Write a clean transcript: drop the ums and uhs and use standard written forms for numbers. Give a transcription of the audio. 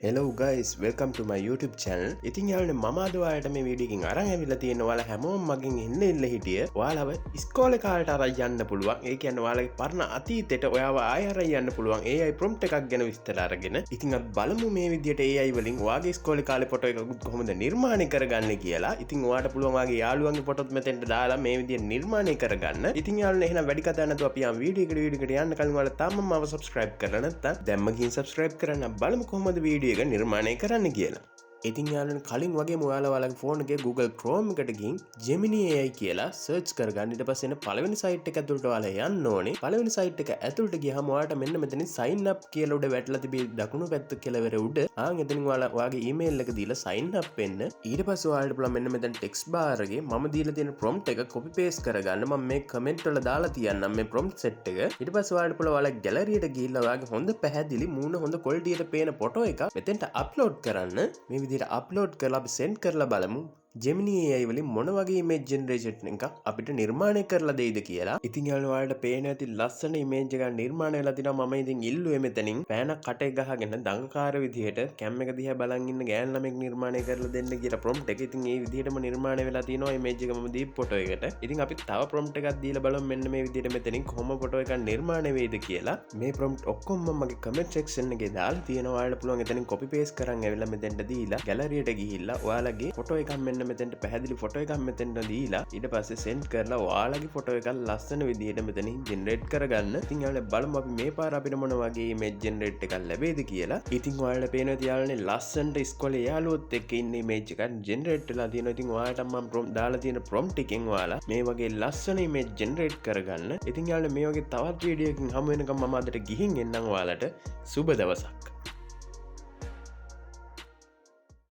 Hello guys, welcome to my YouTube channel. ඉතින් යාළුවනේ මම අද ඔයාලට මේ වීඩියෝ එකකින් අරන් ඇවිල්ලා තියෙනවා. ඔයාලා හැමෝම මගෙන් ඉල්ල හිටිය. ඔයාලව ඉස්කෝලේ කාලේට අරන් යන්න පුළුවන්. ඒ කියන්නේ ඔයාලගේ පරණ අතීතයට ඔයාව ආයෙ අරන් යන්න පුළුවන්. AI prompt එකක් ගැන විස්තර අරගෙන. ඉතින් අපි බලමු මේ විදියට AI වලින් ඔයාගේ ඉස්කෝලේ කාලේ ෆොටෝ එකක් කොහොමද නිර්මාණය කරගන්නේ කියලා. ඉතින් ඔයාලට පුළුවන් ඔයාගේ යාළුවන්ගේ ෆොටෝත් මෙතෙන්ට දාලා මේ විදියට නිර්මාණය කරගන්න. ඉතින් යාළුවනේ එහෙනම් වැඩි කතා නැතුව අපි යම් වීඩියෝ එකට යන්න කලින් ඔයාලා තාම මම subscribe කරලා නැත්නම් දැම්ම ගිහින් subscribe කරන්න. බලමු කොහොමද වීඩියෝ එක නිර්මාණය කරන්න කියලා. ඉතින් යාළුවනේ කලින් වගේ ඔයාලගේ ෆෝන් එකේ Google Chrome එකට ගිහින් Gemini AI කියලා සර්ච් කරගන්න. ඊට පස්සේ එන පළවෙනි සයිට් එක ඇතුළට ඔයාලා යන්න ඕනේ. පළවෙනි සයිට් එක ඇතුළට ගියාම ඔයාලට මෙන්න මෙතනින් sign up කියලා උඩ වැටලා තිබි දකුණු පැත්ත කෙළවර උඩ එතනින් ඔයාගේ email එක දීලා sign up වෙන්න. ඊට පස්සේ ඔයාලට පුළුවන් මෙන්න මෙතන text bar එකේ මම දීලා තියෙන prompt එක copy paste කරගන්න. මම මේ comment වල දාලා තියන්නම් මේ prompt set එක. ඊට පස්සේ ඔයාලට පුළුවන් ඔයාලා gallery එකට ගිහිල්ලා ඔයාගේ හොඳ පැහැදිලි මූණ හොඳ quality එකට පේන ෆොටෝ එකක් මෙතෙන්ට upload කරන්න. මේ විදිහට අප්ලෝඩ් කරලා අපි සෙන්ඩ් කරලා බලමු Gemini AI වලින් මොන වගේ image generation එකක් අපිට නිර්මාණය කරලා දෙයිද කියලා. ඉතින් යාළුවෝ ඔයාලට පේන ඇති ලස්සන image එකක් නිර්මාණය වෙලා තිනවා. මම ඉතින් ඉල්ලුවේ මෙතනින් පෑනක් කටේ ගහගෙන දඟකාර විදිහට කැම් එක දිහා බලන් ඉන්න ගෑන් ළමෙක් නිර්මාණය කරලා දෙන්න කියලා prompt එක. ඉතින් ඒ විදිහටම නිර්මාණය වෙලා තිනවා image එක මම දීපු ෆොටෝ එකට. ඉතින් අපි තව prompt එකක් දීලා බලමු මෙන්න මේ විදිහට මෙතනින් කොහොම ෆොටෝ එකක් නිර්මාණය වෙයිද කියලා. මේ prompt ඔක්කොම මම මගේ comment section එකේ දාලා තියෙනවා. ඔයාලට පුළුවන් එතනින් copy paste කරන් ඇවිල්ලා මෙතෙන්ට දීලා gallery එකට ගිහිල්ලා ඔයාලගේ ෆොටෝ එකක් මෙන්න මෙතෙන්ට පැහැදිලි ෆොටෝ එකක් මෙතෙන්ට දීලා ඊට පස්සේ send කරලා ඔයාලගේ ෆොටෝ එකක් ලස්සන විදිහට මෙතනින් generate කරගන්න. ඉතින් යාළුවනේ බලමු අපි මේ පාර අපිට මොන වගේ image generate එකක් ලැබෙයිද කියලා. ඉතින් ඔයාලට පේනවා යාළුවනේ ලස්සනට ඉස්කෝලේ යාළුවොත් එක්ක ඉන්න image එකක් generate වෙලා තියෙනවා. ඉතින් ඔයාලට මම prompt දාලා තියෙන prompt එකෙන් ඔයාලා මේ වගේ ලස්සන image generate කරගන්න. ඉතින් යාළුවනේ මේ වගේ තවත් වීඩියෝ එකකින් හමු වෙනකම් මම අදට ගිහින් එන්නම්. ඔයාලට සුබ දවසක්.